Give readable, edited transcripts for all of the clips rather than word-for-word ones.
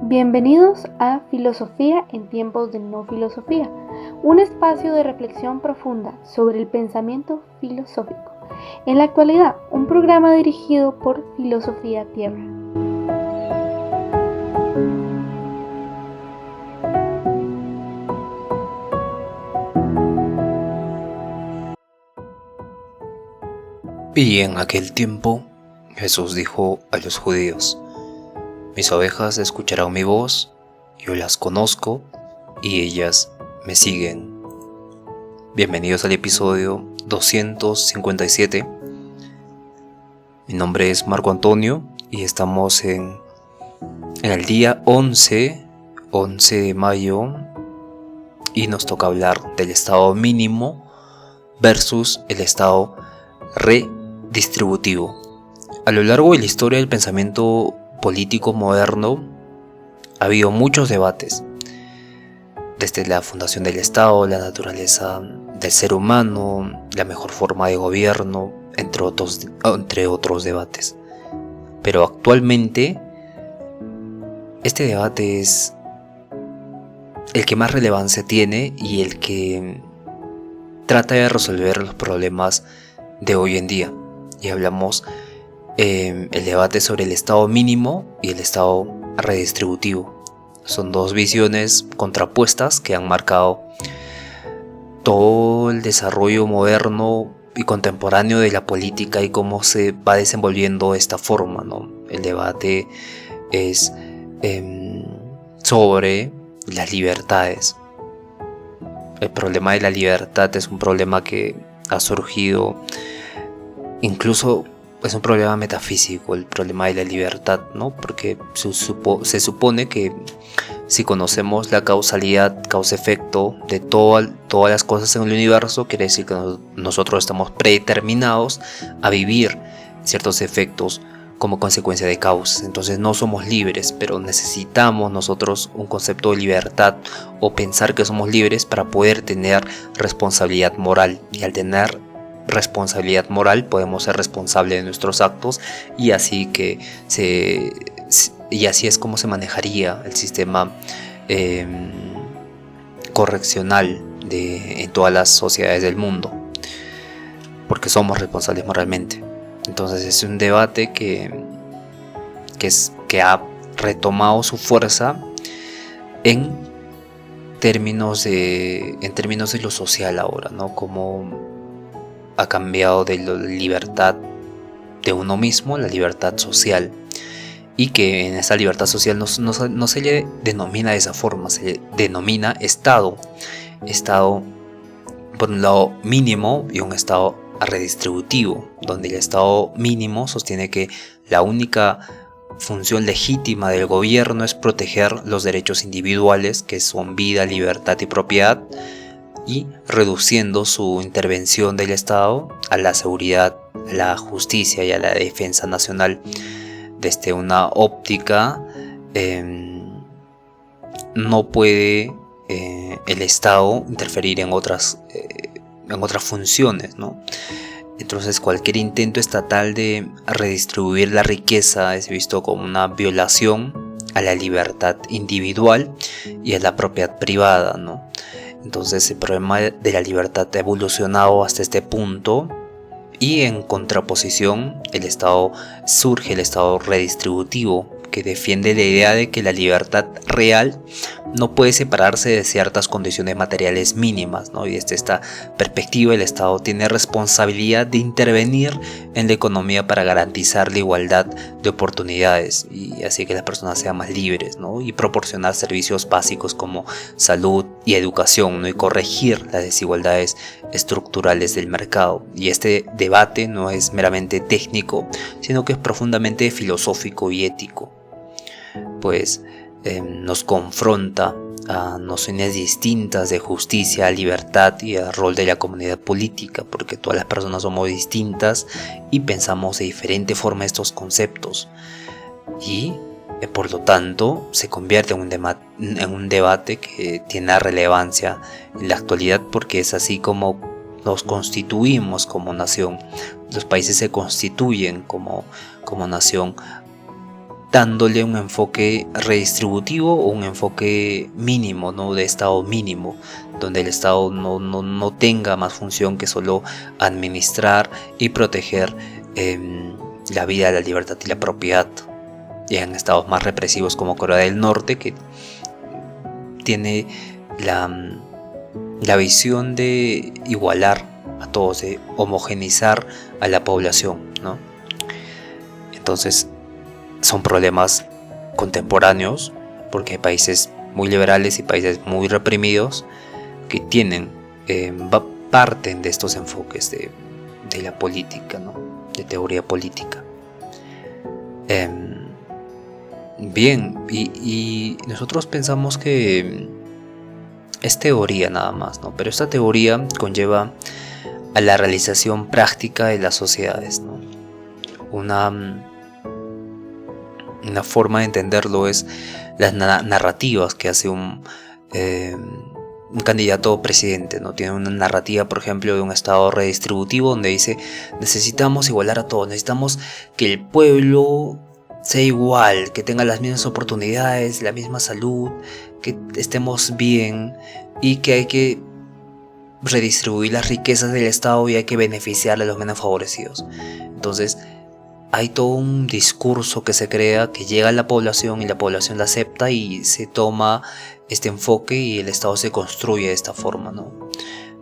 Bienvenidos a Filosofía en tiempos de no filosofía, un espacio de reflexión profunda sobre el pensamiento filosófico. En la actualidad, un programa dirigido por Filosofía Tierra. Y en aquel tiempo Jesús dijo a los judíos: mis ovejas escucharán mi voz, yo las conozco y ellas me siguen. Bienvenidos al episodio 257. Mi nombre es Marco Antonio y estamos en el día 11 de mayo y nos toca hablar del estado mínimo versus el estado redistributivo. A lo largo de la historia del pensamiento político moderno ha habido muchos debates, desde la fundación del Estado, la naturaleza del ser humano, la mejor forma de gobierno, entre otros debates. Pero actualmente este debate es el que más relevancia tiene y el que trata de resolver los problemas de hoy en día. Y hablamos el debate sobre el estado mínimo y el estado redistributivo. Son dos visiones contrapuestas que han marcado todo el desarrollo moderno y contemporáneo de la política y cómo se va desenvolviendo esta forma, ¿no? El debate es sobre las libertades. El problema de la libertad es un problema que ha surgido, incluso es un problema metafísico, el problema de la libertad, ¿no? Porque se supone que si conocemos la causalidad, causa-efecto de todas las cosas en el universo, quiere decir que nosotros estamos predeterminados a vivir ciertos efectos como consecuencia de causas. Entonces no somos libres, pero necesitamos nosotros un concepto de libertad o pensar que somos libres para poder tener responsabilidad moral. Y al tener responsabilidad moral podemos ser responsables de nuestros actos y así es como se manejaría el sistema correccional en todas las sociedades del mundo, porque somos responsables moralmente. Entonces es un debate que ha retomado su fuerza en términos de lo social ahora, ¿no? Como ha cambiado de la libertad de uno mismo, la libertad social, y que en esa libertad social no se le denomina de esa forma, se le denomina estado por un lado mínimo y un estado redistributivo, donde el estado mínimo sostiene que la única función legítima del gobierno es proteger los derechos individuales, que son vida, libertad y propiedad, y reduciendo su intervención del Estado a la seguridad, a la justicia y a la defensa nacional. Desde una óptica, no puede el Estado interferir en otras funciones, ¿no? Entonces cualquier intento estatal de redistribuir la riqueza es visto como una violación a la libertad individual y a la propiedad privada, ¿no? Entonces el problema de la libertad ha evolucionado hasta este punto y en contraposición surge el estado redistributivo, que defiende la idea de que la libertad real no puede separarse de ciertas condiciones materiales mínimas, ¿no? Y desde esta perspectiva el Estado tiene responsabilidad de intervenir en la economía para garantizar la igualdad de oportunidades y así que las personas sean más libres, ¿no? Y proporcionar servicios básicos como salud y educación, ¿no? Y corregir las desigualdades estructurales del mercado. Y este debate no es meramente técnico, sino que es profundamente filosófico y ético, pues nos confronta a nociones distintas de justicia, libertad y al rol de la comunidad política, porque todas las personas somos distintas y pensamos de diferente forma estos conceptos y por lo tanto se convierte en un debate que tiene relevancia en la actualidad, porque es así como nos constituimos como nación. Los países se constituyen como nación dándole un enfoque redistributivo o un enfoque mínimo, ¿no? De Estado mínimo, donde el Estado no tenga más función que solo administrar y proteger la vida, la libertad y la propiedad. Y en estados más represivos como Corea del Norte, que tiene la visión de igualar a todos, de homogeneizar a la población, ¿no? Entonces son problemas contemporáneos, porque hay países muy liberales y países muy reprimidos que tienen parten de estos enfoques de la política, ¿no? De teoría política. Bien, y nosotros pensamos que es teoría nada más, ¿no? Pero esta teoría conlleva a la realización práctica de las sociedades, ¿no? Una forma de entenderlo es las narrativas que hace un candidato presidente, ¿no? Tiene una narrativa, por ejemplo, de un estado redistributivo donde dice: necesitamos igualar a todos, necesitamos que el pueblo sea igual, que tenga las mismas oportunidades, la misma salud, que estemos bien, y que hay que redistribuir las riquezas del Estado y hay que beneficiar a los menos favorecidos. Entonces hay todo un discurso que se crea, que llega a la población y la población la acepta y se toma este enfoque y el Estado se construye de esta forma, ¿no?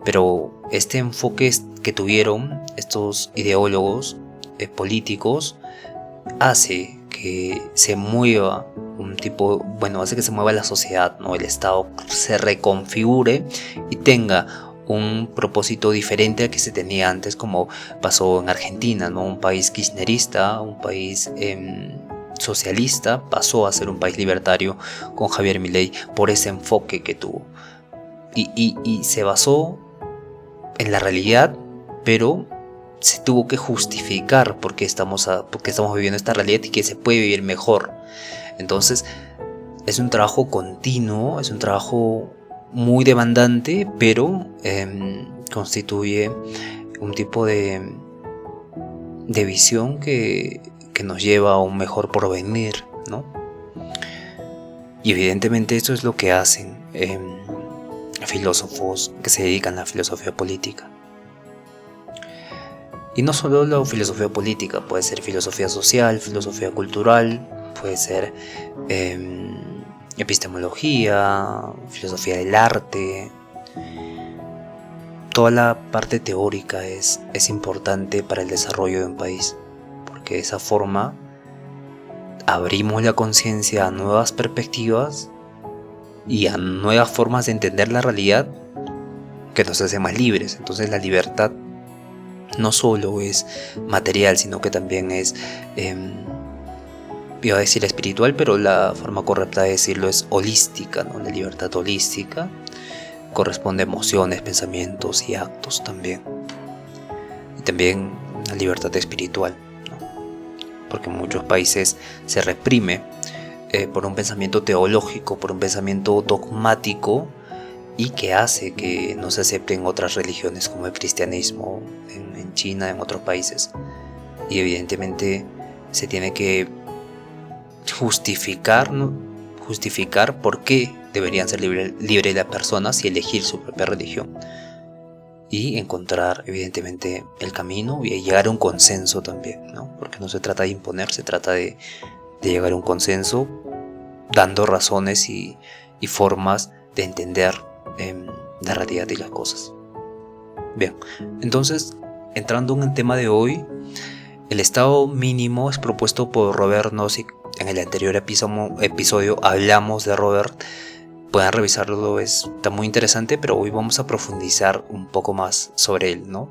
Pero este enfoque que tuvieron estos ideólogos políticos hace que se mueva hace que se mueva la sociedad, ¿no? El Estado se reconfigure y tenga un propósito diferente al que se tenía antes, como pasó en Argentina, ¿no? Un país kirchnerista, un país socialista, pasó a ser un país libertario con Javier Milei por ese enfoque que tuvo. Y se basó en la realidad, pero se tuvo que justificar porque estamos viviendo esta realidad y que se puede vivir mejor. Entonces es un trabajo continuo, es un trabajo muy demandante, pero constituye un tipo de visión que nos lleva a un mejor porvenir, ¿no? Y evidentemente esto es lo que hacen filósofos que se dedican a la filosofía política. Y no solo la filosofía política, puede ser filosofía social, filosofía cultural, puede ser epistemología, filosofía del arte. Toda la parte teórica es importante para el desarrollo de un país, porque de esa forma abrimos la conciencia a nuevas perspectivas y a nuevas formas de entender la realidad que nos hace más libres. Entonces la libertad no solo es material, sino que también es, iba a decir espiritual, pero la forma correcta de decirlo es holística, ¿no? La libertad holística corresponde a emociones, pensamientos y actos también. Y también la libertad espiritual, ¿no? Porque en muchos países se reprime por un pensamiento teológico, por un pensamiento dogmático, y que hace que no se acepten otras religiones como el cristianismo en China, en otros países. Y evidentemente se tiene que justificar, ¿no? Justificar por qué deberían ser libres las personas y elegir su propia religión. Y encontrar evidentemente el camino y llegar a un consenso también, ¿no? Porque no se trata de imponer, se trata de llegar a un consenso dando razones y formas de entender la realidad de las cosas. Bien, entonces, entrando en el tema de hoy, el estado mínimo es propuesto por Robert Nozick. En el anterior episodio hablamos de Robert, pueden revisarlo, está muy interesante, pero hoy vamos a profundizar un poco más sobre él, ¿no?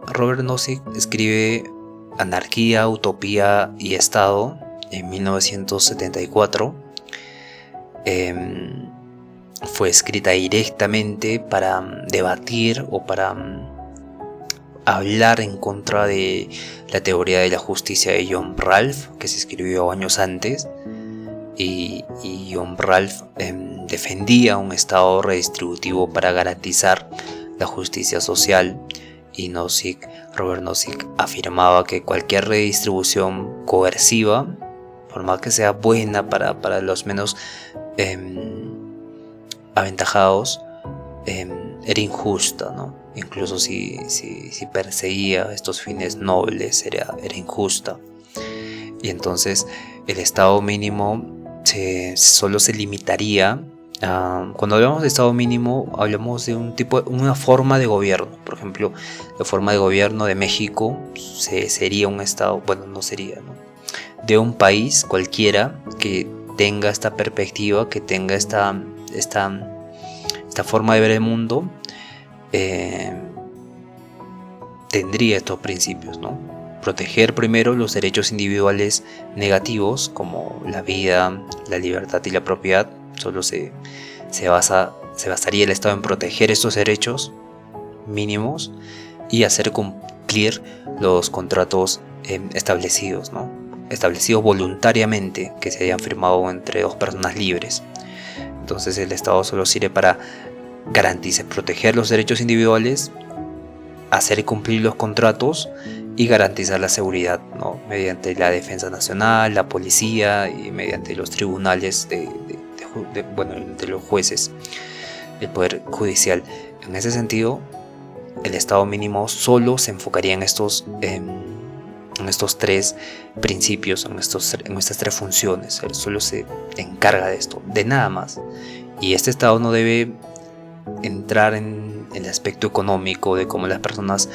Robert Nozick escribe Anarquía, Utopía y Estado en 1974. Fue escrita directamente para debatir o para hablar en contra de la teoría de la justicia de John Ralph, que se escribió años antes, y John Ralph defendía un estado redistributivo para garantizar la justicia social, y Robert Nozick afirmaba que cualquier redistribución coerciva por más que sea buena para los menos aventajados, era injusta, ¿no? Incluso si perseguía estos fines nobles, era injusta. Y entonces el estado mínimo solo se limitaría a, cuando hablamos de estado mínimo, hablamos de una forma de gobierno. Por ejemplo, la forma de gobierno de México sería un estado, bueno, no sería, ¿no?, de un país cualquiera que tenga esta perspectiva, que tenga esta forma de ver el mundo, tendría estos principios, ¿no? Proteger primero los derechos individuales negativos como la vida, la libertad y la propiedad. Solo se basaría el Estado en proteger estos derechos mínimos y hacer cumplir los contratos establecidos, ¿no?, establecidos voluntariamente, que se hayan firmado entre dos personas libres. Entonces el Estado solo sirve para garantizar, proteger los derechos individuales, hacer cumplir los contratos y garantizar la seguridad, ¿no?, mediante la defensa nacional, la policía y mediante los tribunales entre los jueces, el poder judicial. En ese sentido, el estado mínimo solo se enfocaría en estos tres principios, en estas tres funciones. Él solo se encarga de esto, de nada más. Y este estado no debe entrar en el aspecto económico de cómo las personas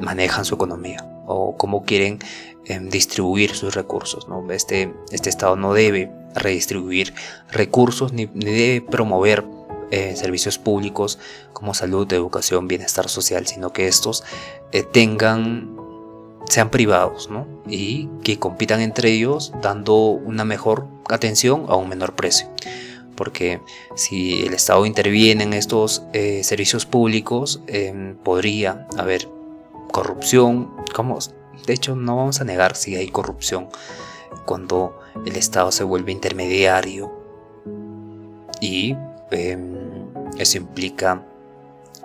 manejan su economía o cómo quieren distribuir sus recursos, ¿no? Este estado no debe redistribuir recursos ni debe promover servicios públicos como salud, educación, bienestar social, sino que estos sean privados, ¿no?, y que compitan entre ellos dando una mejor atención a un menor precio. Porque si el Estado interviene en estos servicios públicos, podría haber corrupción. De hecho, no vamos a negar si hay corrupción cuando el Estado se vuelve intermediario, y eso implica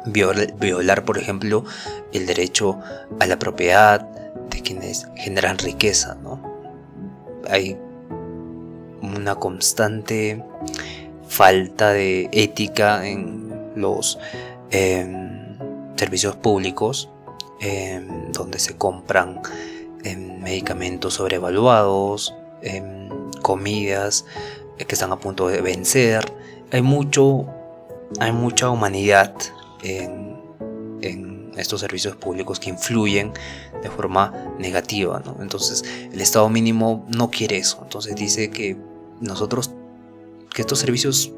violar, por ejemplo, el derecho a la propiedad de quienes generan riqueza, ¿no? Hay una constante falta de ética en los servicios públicos, donde se compran medicamentos sobrevaluados, comidas que están a punto de vencer. Hay mucha humanidad en estos servicios públicos que influyen de forma negativa, ¿no? Entonces el Estado mínimo no quiere eso. Entonces dice que estos servicios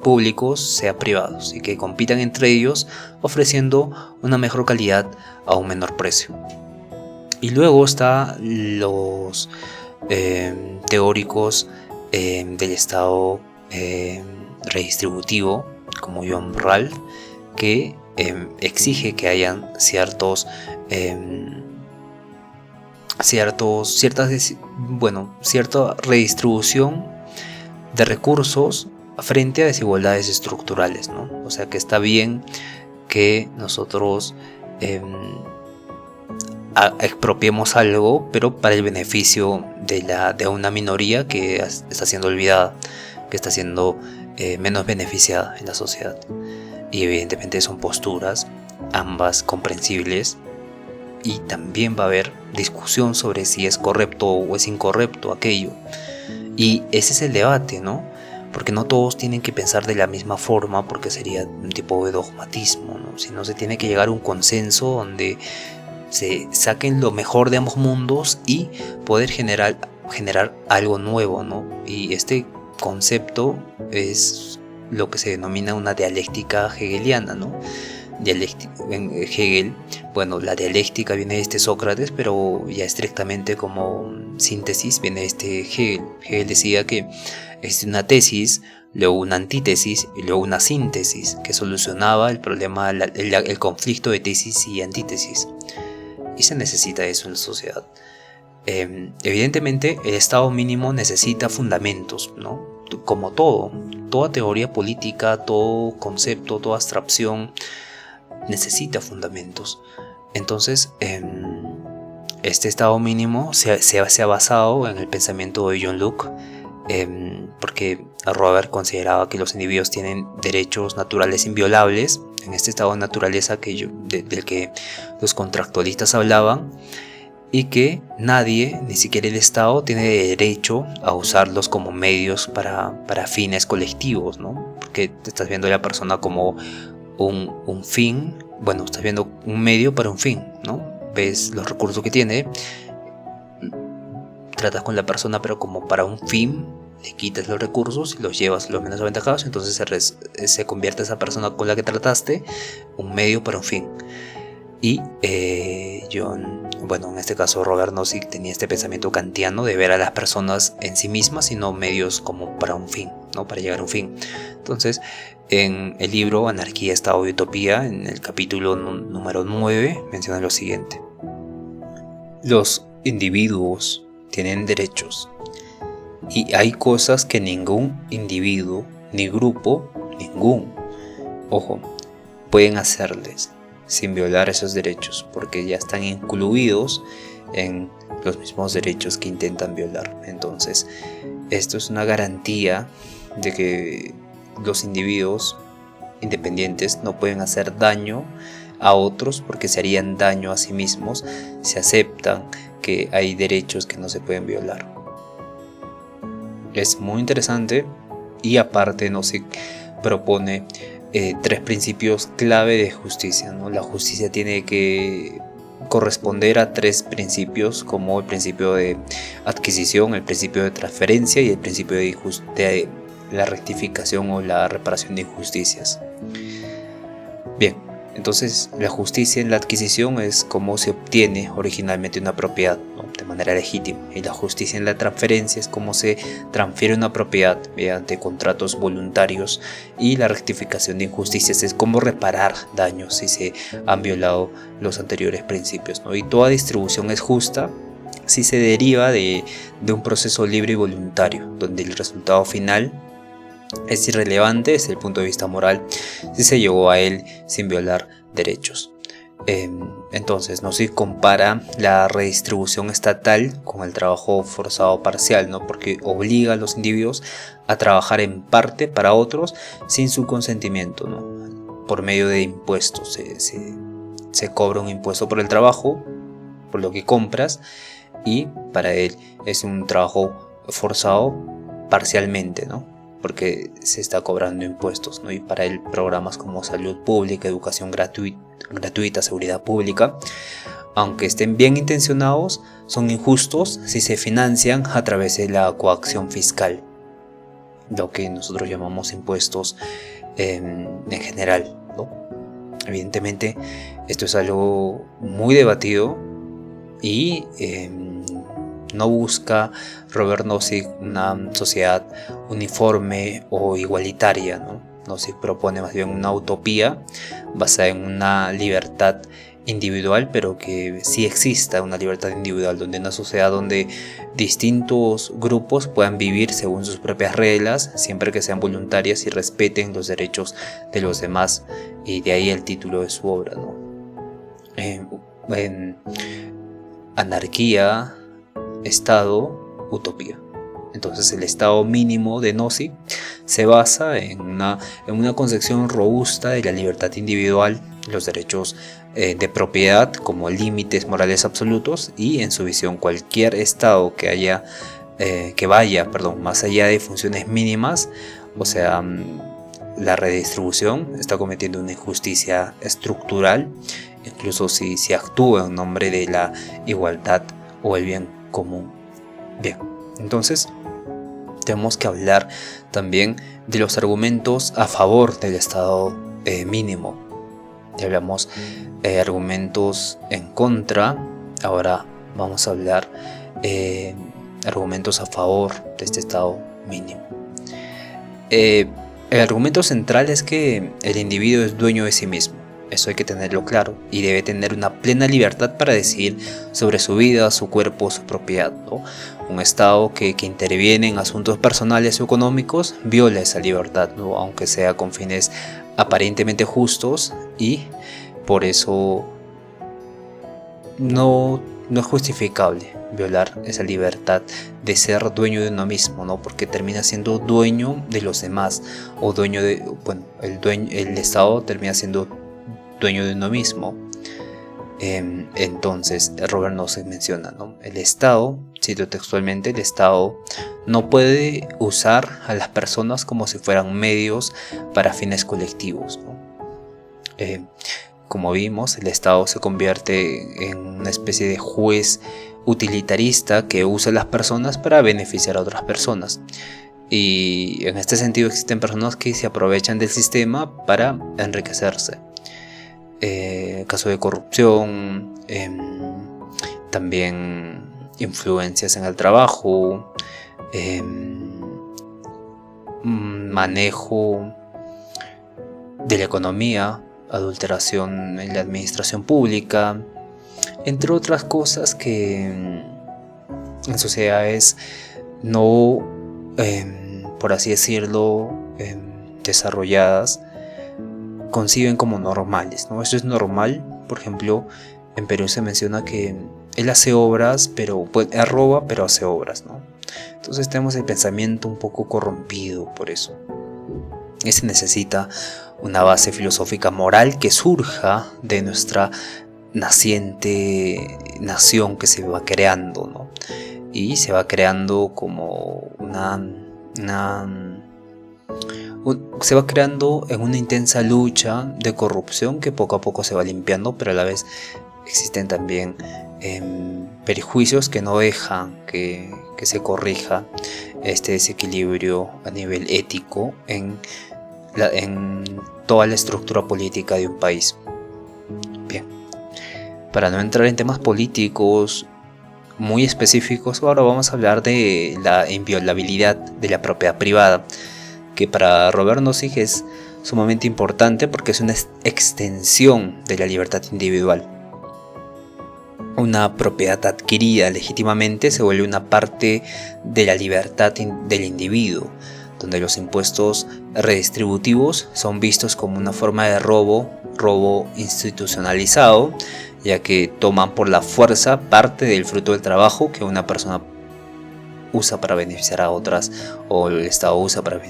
públicos sean privados y que compitan entre ellos, ofreciendo una mejor calidad a un menor precio. Y luego está los teóricos del Estado redistributivo, como John Rawls, que exige que hayan cierta redistribución de recursos frente a desigualdades estructurales, ¿no? O sea, que está bien que nosotros expropiemos algo, pero para el beneficio de una minoría que está siendo olvidada, que está siendo menos beneficiada en la sociedad. Y evidentemente son posturas ambas comprensibles, y también va a haber discusión sobre si es correcto o es incorrecto aquello. Y ese es el debate, ¿no? Porque no todos tienen que pensar de la misma forma, porque sería un tipo de dogmatismo, ¿no? Sino se tiene que llegar a un consenso donde se saquen lo mejor de ambos mundos y poder generar algo nuevo, ¿no? Y este concepto es lo que se denomina una dialéctica hegeliana, ¿no? En Hegel, bueno, la dialéctica viene de Sócrates, pero ya estrictamente como síntesis viene de Hegel. Hegel decía que es una tesis, luego una antítesis y luego una síntesis, que solucionaba el problema, el conflicto de tesis y antítesis. Y se necesita eso en la sociedad. Evidentemente el estado mínimo necesita fundamentos, ¿no? Como toda teoría política, todo concepto, toda abstracción necesita fundamentos. Entonces este estado mínimo se ha basado en el pensamiento de John Locke, porque Robert consideraba que los individuos tienen derechos naturales inviolables en este estado de naturaleza del que los contractualistas hablaban, y que nadie, ni siquiera el Estado, tiene derecho a usarlos como medios para fines colectivos, ¿no? Porque te estás viendo a la persona como un fin, bueno, estás viendo un medio para un fin, ¿no? Ves los recursos que tiene, tratas con la persona pero como para un fin, le quitas los recursos y los llevas los menos aventajados, entonces se convierte esa persona con la que trataste un medio para un fin. Y en este caso Robert Nozick tenía este pensamiento kantiano de ver a las personas en sí mismas y no medios como para un fin, ¿no? Para llegar a un fin. Entonces, en el libro Anarquía, Estado y Utopía, en el capítulo número 9, menciona lo siguiente: los individuos tienen derechos y hay cosas que ningún individuo, ni grupo, pueden hacerles sin violar esos derechos, porque ya están incluidos en los mismos derechos que intentan violar. Entonces, esto es una garantía de que los individuos independientes no pueden hacer daño a otros, porque se harían daño a sí mismos si aceptan que hay derechos que no se pueden violar. Es muy interesante, y aparte Nozick propone 3 principios clave de justicia, ¿no? La justicia tiene que corresponder a 3 principios, como el principio de adquisición, el principio de transferencia y el principio de la rectificación o la reparación de injusticias. Bien, entonces la justicia en la adquisición es cómo se obtiene originalmente una propiedad, ¿no? De manera legítima, y la justicia en la transferencia es cómo se transfiere una propiedad mediante contratos voluntarios, y la rectificación de injusticias es cómo reparar daños si se han violado los anteriores principios, ¿no? Y toda distribución es justa si se deriva de un proceso libre y voluntario, donde el resultado final es irrelevante desde el punto de vista moral si se llegó a él sin violar derechos. Entonces Nozick compara la redistribución estatal con el trabajo forzado parcial, ¿no? Porque obliga a los individuos a trabajar en parte para otros sin su consentimiento, ¿no? Por medio de impuestos. Se cobra un impuesto por el trabajo, por lo que compras, y para él es un trabajo forzado parcialmente, ¿no? Porque se está cobrando impuestos, ¿no? Y para él programas como salud pública, educación gratuita, seguridad pública, aunque estén bien intencionados, son injustos si se financian a través de la coacción fiscal, lo que nosotros llamamos impuestos en general, ¿no? Evidentemente esto es algo muy debatido y no busca Robert Nozick una sociedad uniforme o igualitaria, ¿no? Nozick propone más bien una utopía basada en una libertad individual, pero que sí exista una libertad individual, donde una sociedad donde distintos grupos puedan vivir según sus propias reglas, siempre que sean voluntarias y respeten los derechos de los demás, y de ahí el título de su obra, ¿no? En Anarquía, Estado, Utopía. Entonces el estado mínimo de Nozick se basa en una concepción robusta de la libertad individual, los derechos de propiedad como límites morales absolutos, y en su visión cualquier estado que vaya más allá de funciones mínimas, o sea, la redistribución, está cometiendo una injusticia estructural, incluso si actúa en nombre de la igualdad o el bien común. Bien, entonces tenemos que hablar también de los argumentos a favor del estado mínimo. Ya hablamos argumentos en contra, ahora vamos a hablar argumentos a favor de este estado mínimo. El argumento central es que el individuo es dueño de sí mismo. Eso hay que tenerlo claro, y debe tener una plena libertad para decidir sobre su vida, su cuerpo, su propiedad, ¿no? Un Estado que interviene en asuntos personales o económicos viola esa libertad, ¿no? Aunque sea con fines aparentemente justos, y por eso no no es justificable violar esa libertad de ser dueño de uno mismo, ¿no? Porque termina siendo dueño de los demás, o dueño de, bueno, el Estado termina siendo dueño de uno mismo. Entonces Robert Nozick menciona, ¿no? El Estado, cito textualmente, el Estado no puede usar a las personas como si fueran medios para fines colectivos, ¿no? Como vimos, el Estado se convierte en una especie de juez utilitarista que usa a las personas para beneficiar a otras personas. Y en este sentido existen personas que se aprovechan del sistema para enriquecerse. Caso de corrupción, también influencias en el trabajo, manejo de la economía, adulteración en la administración pública, entre otras cosas que en sociedades no, por así decirlo, desarrolladas, conciben como normales, ¿no? Esto es normal. Por ejemplo, en Perú se menciona que él hace obras, pero él roba, pero hace obras, ¿no? Entonces tenemos el pensamiento un poco corrompido por eso. Se necesita una base filosófica moral que surja de nuestra naciente nación que se va creando, ¿no? Y se va creando como se va creando en una intensa lucha de corrupción que poco a poco se va limpiando, pero a la vez existen también perjuicios que no dejan que se corrija este desequilibrio a nivel ético en toda la estructura política de un país. Bien, para no entrar en temas políticos muy específicos, ahora vamos a hablar de la inviolabilidad de la propiedad privada, que para Robert Nozick es sumamente importante porque es una extensión de la libertad individual. Una propiedad adquirida legítimamente se vuelve una parte de la libertad del individuo, donde los impuestos redistributivos son vistos como una forma de robo institucionalizado, ya que toman por la fuerza parte del fruto del trabajo que una persona usa para beneficiar a otras, o el Estado usa para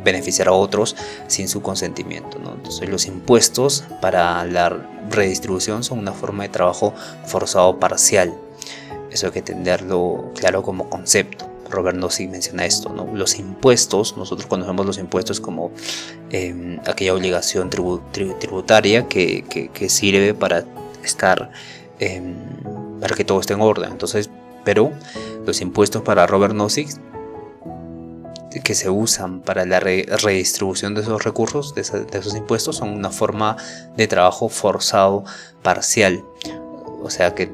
beneficiar a otros sin su consentimiento, ¿no? Entonces los impuestos para la redistribución son una forma de trabajo forzado parcial. Eso hay que tenerlo claro como concepto. Robert Nozick menciona esto, ¿no? Los impuestos, nosotros conocemos los impuestos como aquella obligación tributaria que sirve para estar para que todo esté en orden. Entonces, pero los impuestos para Robert Nozick, que se usan para la redistribución de esos recursos, de esos impuestos, son una forma de trabajo forzado parcial. O sea que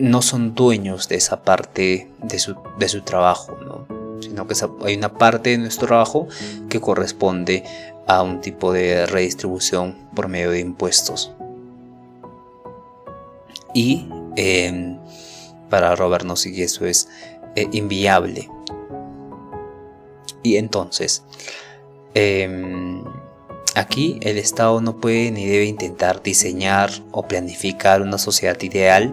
no son dueños de esa parte de su trabajo, ¿no? Sino que hay una parte de nuestro trabajo que corresponde a un tipo de redistribución por medio de impuestos. Y para Robert Nozick eso es inviable. Y entonces, aquí el Estado no puede ni debe intentar diseñar o planificar una sociedad ideal,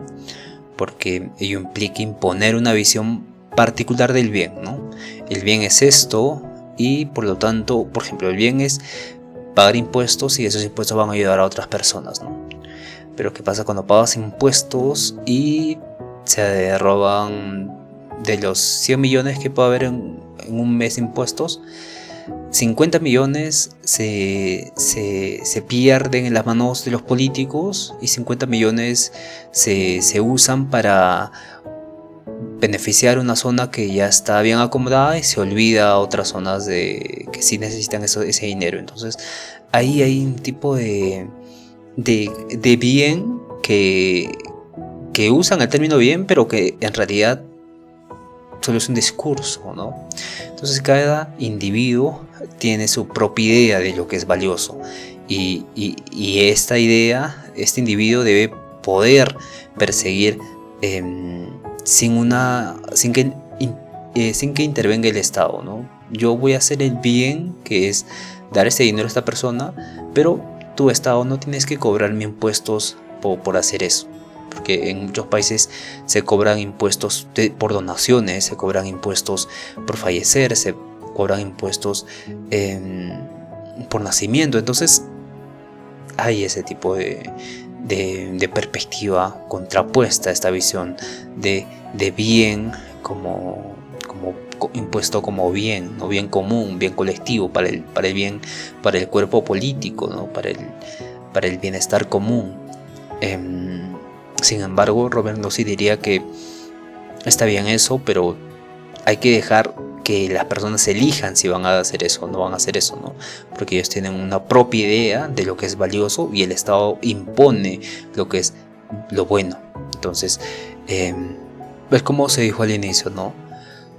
porque ello implica imponer una visión particular del bien, ¿no? El bien es esto, y por lo tanto, por ejemplo, el bien es pagar impuestos y esos impuestos van a ayudar a otras personas, ¿no? Pero ¿qué pasa cuando pagas impuestos y se roban de los 100 millones que puede haber en un mes de impuestos? 50 millones se pierden en las manos de los políticos y 50 millones se usan para beneficiar una zona que ya está bien acomodada y se olvida a otras zonas que sí necesitan ese dinero. Entonces ahí hay un tipo de bien que usan el término bien, pero que en realidad solo es un discurso, ¿no? Entonces cada individuo tiene su propia idea de lo que es valioso y esta idea, este individuo debe poder perseguir sin que intervenga el Estado, ¿no? Yo voy a hacer el bien, que es dar ese dinero a esta persona, pero tu Estado no tienes que cobrarme impuestos por hacer eso. porque en muchos países se cobran impuestos por donaciones, se cobran impuestos por fallecer, se cobran impuestos por nacimiento. Entonces hay ese tipo de perspectiva contrapuesta a esta visión de bien como impuesto como bien, ¿no? Bien común, bien colectivo, para el bien, para el cuerpo político, ¿no? para el bienestar común. Sin embargo, Robert Nozick diría que está bien eso, pero hay que dejar que las personas elijan si van a hacer eso o no van a hacer eso, ¿no? Porque ellos tienen una propia idea de lo que es valioso y el Estado impone lo que es lo bueno. Entonces, es como se dijo al inicio, ¿no?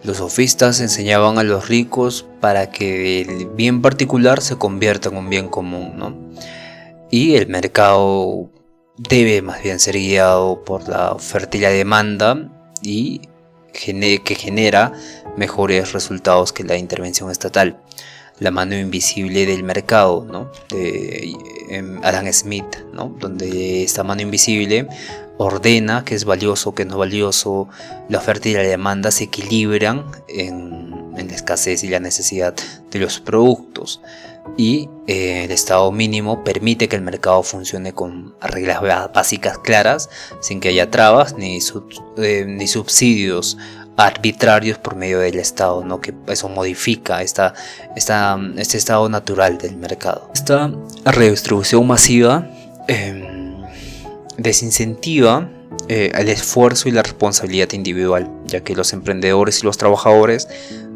Los sofistas enseñaban a los ricos para que el bien particular se convierta en un bien común, ¿no? Y el mercado debe más bien ser guiado por la oferta y la demanda y que genera mejores resultados que la intervención estatal. La mano invisible del mercado, ¿no? De Adam Smith, ¿no? Donde esta mano invisible ordena qué es valioso, qué no es valioso. La oferta y la demanda se equilibran en la escasez y la necesidad de los productos. Y el estado mínimo permite que el mercado funcione con reglas básicas claras, sin que haya trabas ni subsidios arbitrarios por medio del Estado, ¿no? Que eso modifica este estado natural del mercado. Esta redistribución masiva desincentiva el esfuerzo y la responsabilidad individual, ya que los emprendedores y los trabajadores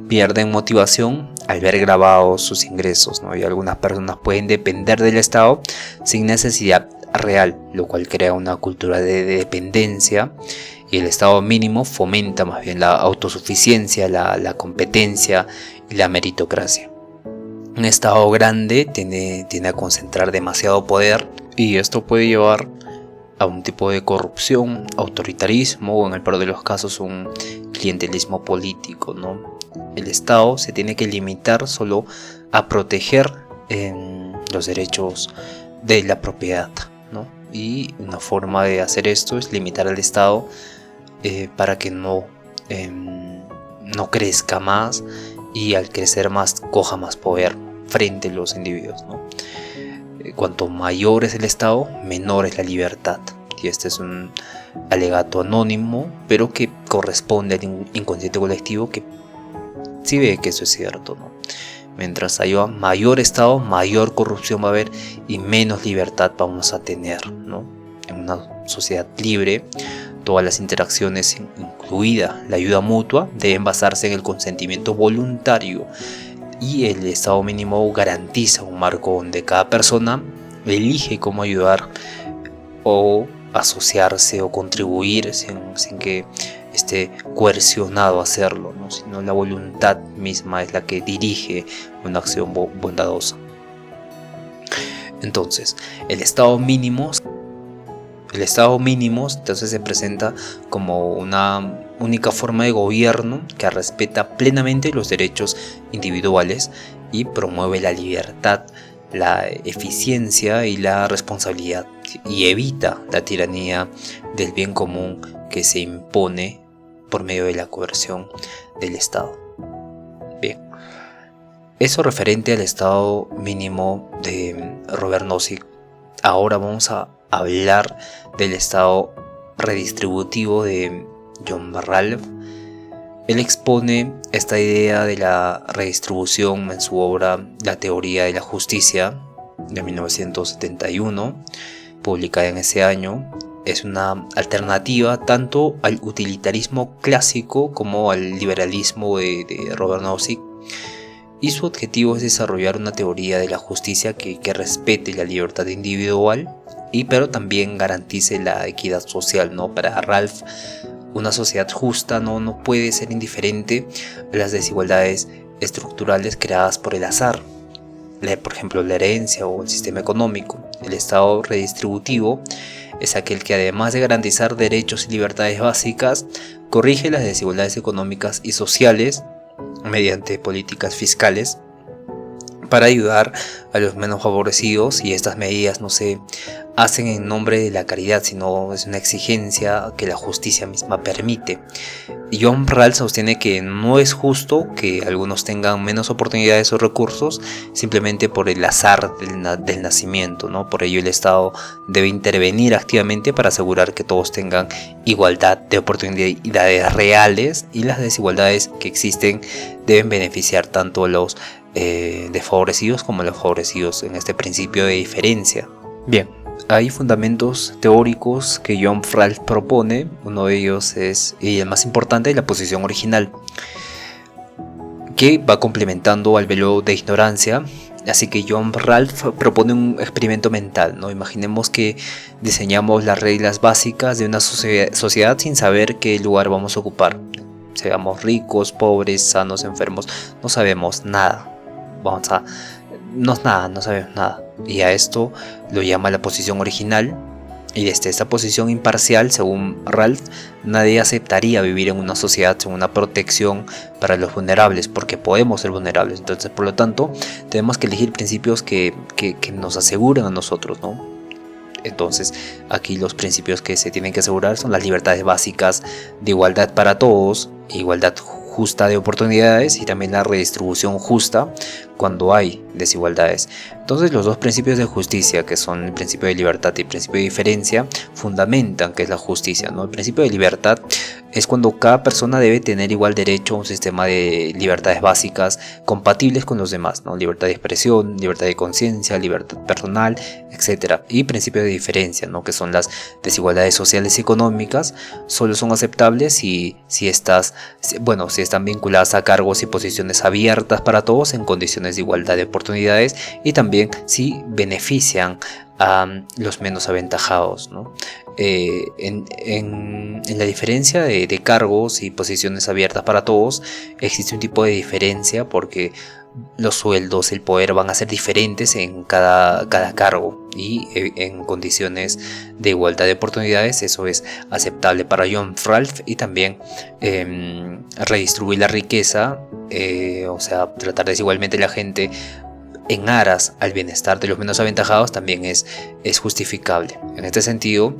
pierden motivación al ver grabados sus ingresos, ¿no? Y algunas personas pueden depender del Estado sin necesidad real, lo cual crea una cultura de dependencia, y el estado mínimo fomenta más bien la autosuficiencia, la competencia y la meritocracia. Un estado grande tiende a concentrar demasiado poder, y esto puede llevar a un tipo de corrupción, autoritarismo o, en el peor de los casos, un clientelismo político, ¿no? El Estado se tiene que limitar solo a proteger los derechos de la propiedad, ¿no? Y una forma de hacer esto es limitar al Estado para que no crezca más, y al crecer más coja más poder frente a los individuos, ¿no? Cuanto mayor es el Estado, menor es la libertad. Y este es un alegato anónimo, pero que corresponde al inconsciente colectivo, que sí ve que eso es cierto, ¿no? Mientras haya mayor Estado, mayor corrupción va a haber y menos libertad vamos a tener, ¿no? En una sociedad libre, todas las interacciones, incluida la ayuda mutua, deben basarse en el consentimiento voluntario, y el estado mínimo garantiza un marco donde cada persona elige cómo ayudar o asociarse o contribuir sin que esté coercionado a hacerlo, ¿no? Sino la voluntad misma es la que dirige una acción bondadosa. Entonces, el estado mínimo entonces se presenta como una única forma de gobierno que respeta plenamente los derechos individuales y promueve la libertad, la eficiencia y la responsabilidad, y evita la tiranía del bien común que se impone por medio de la coerción del Estado. Bien, eso referente al estado mínimo de Robert Nozick. Ahora vamos a hablar del estado redistributivo de John Ralph. Él expone esta idea de la redistribución en su obra La teoría de la justicia, de 1971, publicada en ese año. Es una alternativa tanto al utilitarismo clásico como al liberalismo de Robert Nozick, y su objetivo es desarrollar una teoría de la justicia que respete la libertad individual pero también garantice la equidad social, ¿no? Para Ralph, una sociedad justa no puede ser indiferente a las desigualdades estructurales creadas por el azar, por ejemplo la herencia o el sistema económico. El estado redistributivo es aquel que, además de garantizar derechos y libertades básicas, corrige las desigualdades económicas y sociales mediante políticas fiscales para ayudar a los menos favorecidos, y estas medidas no se hacen en nombre de la caridad, sino es una exigencia que la justicia misma permite. Y John Rawls sostiene que no es justo que algunos tengan menos oportunidades o recursos simplemente por el azar del nacimiento, ¿no? Por ello el Estado debe intervenir activamente para asegurar que todos tengan igualdad de oportunidades reales, y las desigualdades que existen deben beneficiar tanto a los desfavorecidos como a los favorecidos en este principio de diferencia. Bien, hay fundamentos teóricos que John Rawls propone. Uno de ellos es, y el más importante, la posición original, que va complementando al velo de ignorancia. Así que John Rawls propone un experimento mental, ¿no? Imaginemos que diseñamos las reglas básicas de una sociedad sin saber qué lugar vamos a ocupar. Seamos ricos, pobres, sanos, enfermos, no sabemos nada. No sabemos nada. Y a esto lo llama la posición original. Y desde esta posición imparcial, según Rawls, nadie aceptaría vivir en una sociedad sin una protección para los vulnerables, porque podemos ser vulnerables. Entonces, por lo tanto, tenemos que elegir principios que nos aseguren a nosotros, ¿no? Entonces, aquí los principios que se tienen que asegurar son las libertades básicas de igualdad para todos, igualdad justa de oportunidades, y también la redistribución justa cuando hay desigualdades. Entonces, los dos principios de justicia, que son el principio de libertad y el principio de diferencia, fundamentan que es la justicia, ¿no? El principio de libertad es cuando cada persona debe tener igual derecho a un sistema de libertades básicas compatibles con los demás, ¿no? Libertad de expresión, libertad de conciencia, libertad personal, etc. Y principio de diferencia, ¿no? Que son las desigualdades sociales y económicas, solo son aceptables si están vinculadas a cargos y posiciones abiertas para todos en condiciones de igualdad de oportunidades, y también si benefician a los menos aventajados, ¿no? En la diferencia de cargos y posiciones abiertas para todos, existe un tipo de diferencia porque los sueldos, el poder van a ser diferentes en cada cargo, y en condiciones de igualdad de oportunidades eso es aceptable para John Rawls. Y también redistribuir la riqueza, o sea, tratar desigualmente a la gente en aras al bienestar de los menos aventajados, también es justificable. En este sentido,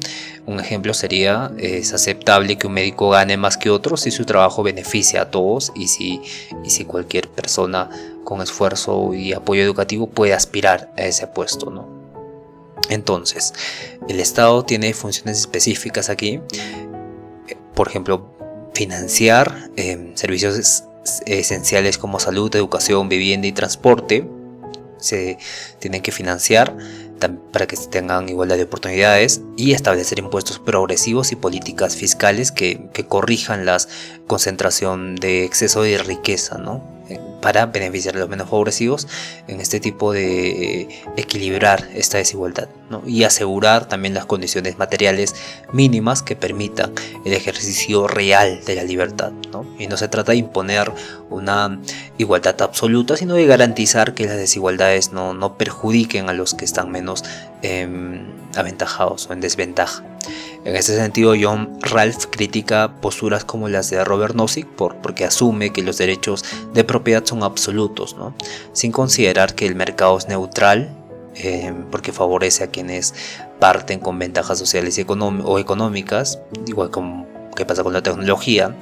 un ejemplo sería: es aceptable que un médico gane más que otros si su trabajo beneficia a todos, y si cualquier persona con esfuerzo y apoyo educativo puede aspirar a ese puesto, ¿no? Entonces, el Estado tiene funciones específicas aquí, por ejemplo, financiar servicios esenciales como salud, educación, vivienda y transporte. Se tienen que financiar para que tengan igualdad de oportunidades, y establecer impuestos progresivos y políticas fiscales que corrijan la concentración de exceso de riqueza, ¿no? Para beneficiar a los menos favorecidos en este tipo de equilibrar esta desigualdad, ¿no? Y asegurar también las condiciones materiales mínimas que permitan el ejercicio real de la libertad, ¿no? Y no se trata de imponer una igualdad absoluta, sino de garantizar que las desigualdades no perjudiquen a los que están menos aventajados o en desventaja. En este sentido, John Rawls critica posturas como las de Robert Nozick porque asume que los derechos de propiedad son absolutos, ¿no? Sin considerar que el mercado es neutral, porque favorece a quienes parten con ventajas sociales y económicas, igual como que pasa con la tecnología.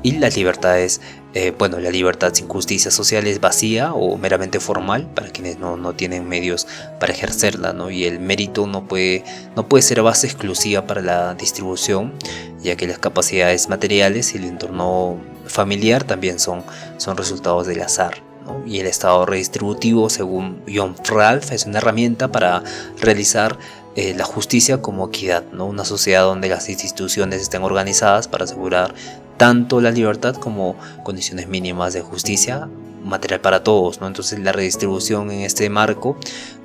Y las libertades, la libertad sin justicia social es vacía o meramente formal para quienes no tienen medios para ejercerla, ¿no? Y el mérito no puede ser base exclusiva para la distribución, ya que las capacidades materiales y el entorno familiar también son resultados del azar, ¿no? Y el Estado redistributivo, según John Rawls, es una herramienta para realizar la justicia como equidad, ¿no? Una sociedad donde las instituciones estén organizadas para asegurar tanto la libertad como condiciones mínimas de justicia material para todos, ¿no? Entonces, la redistribución en este marco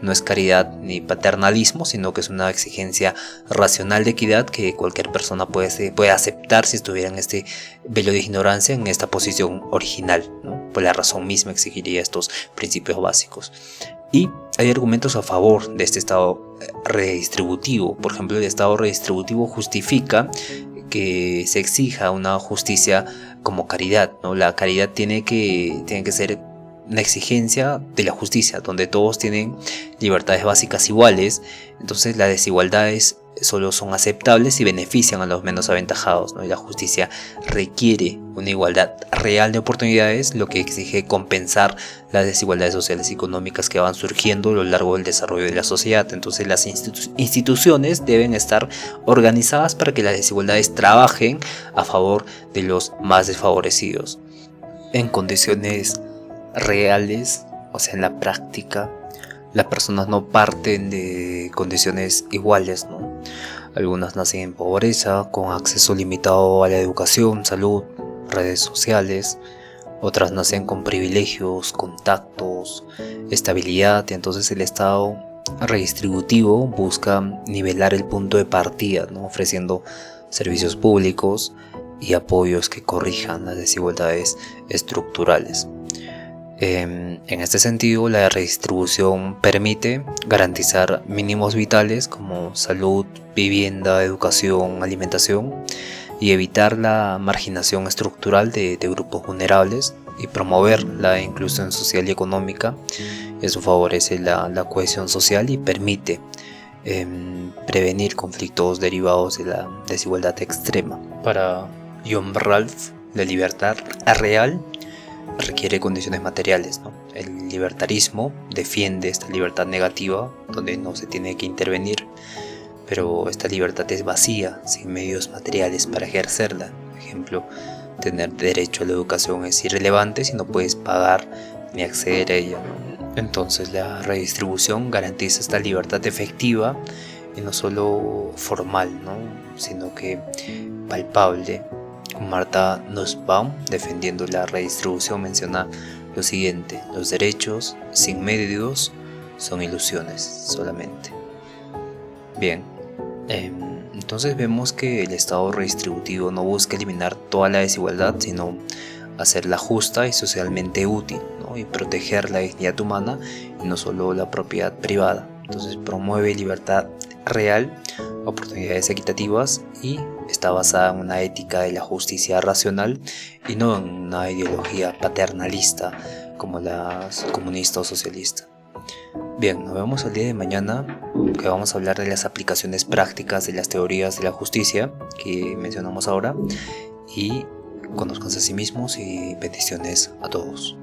no es caridad ni paternalismo, sino que es una exigencia racional de equidad que cualquier persona puede aceptar si estuviera en este velo de ignorancia, en esta posición original, ¿no? Pues la razón misma exigiría estos principios básicos. Y hay argumentos a favor de este Estado redistributivo. Por ejemplo, el Estado redistributivo justifica que se exija una justicia como caridad, ¿no? La caridad tiene que ser una exigencia de la justicia, donde todos tienen libertades básicas iguales. Entonces las desigualdades solo son aceptables y benefician a los menos aventajados, ¿no? Y la justicia requiere una igualdad real de oportunidades, lo que exige compensar las desigualdades sociales y económicas que van surgiendo a lo largo del desarrollo de la sociedad. Entonces las instituciones deben estar organizadas para que las desigualdades trabajen a favor de los más desfavorecidos. En condiciones reales, o sea, en la práctica, las personas no parten de condiciones iguales, ¿no? Algunas nacen en pobreza, con acceso limitado a la educación, salud, redes sociales. Otras nacen con privilegios, contactos, estabilidad, y entonces el Estado redistributivo busca nivelar el punto de partida, ¿no? Ofreciendo servicios públicos y apoyos que corrijan las desigualdades estructurales. En este sentido, la redistribución permite garantizar mínimos vitales como salud, vivienda, educación, alimentación, y evitar la marginación estructural de grupos vulnerables y promover la inclusión social y económica. Eso favorece la cohesión social y permite prevenir conflictos derivados de la desigualdad extrema. Para John Ralph, la libertad real requiere condiciones materiales, ¿no? El libertarismo defiende esta libertad negativa, donde no se tiene que intervenir, pero esta libertad es vacía, sin medios materiales para ejercerla. Por ejemplo, tener derecho a la educación es irrelevante si no puedes pagar ni acceder a ella, ¿no? Entonces la redistribución garantiza esta libertad efectiva y no solo formal, ¿no? Sino que palpable. Martha Nussbaum, defendiendo la redistribución, menciona lo siguiente: los derechos sin medios son ilusiones solamente. Bien, entonces vemos que el Estado redistributivo no busca eliminar toda la desigualdad, sino hacerla justa y socialmente útil, ¿no? Y proteger la dignidad humana y no solo la propiedad privada. Entonces promueve libertad real, oportunidades equitativas, y está basada en una ética de la justicia racional y no en una ideología paternalista como la comunista o socialista. Bien, nos vemos el día de mañana, que vamos a hablar de las aplicaciones prácticas de las teorías de la justicia que mencionamos ahora, y conozcanse a sí mismos y bendiciones a todos.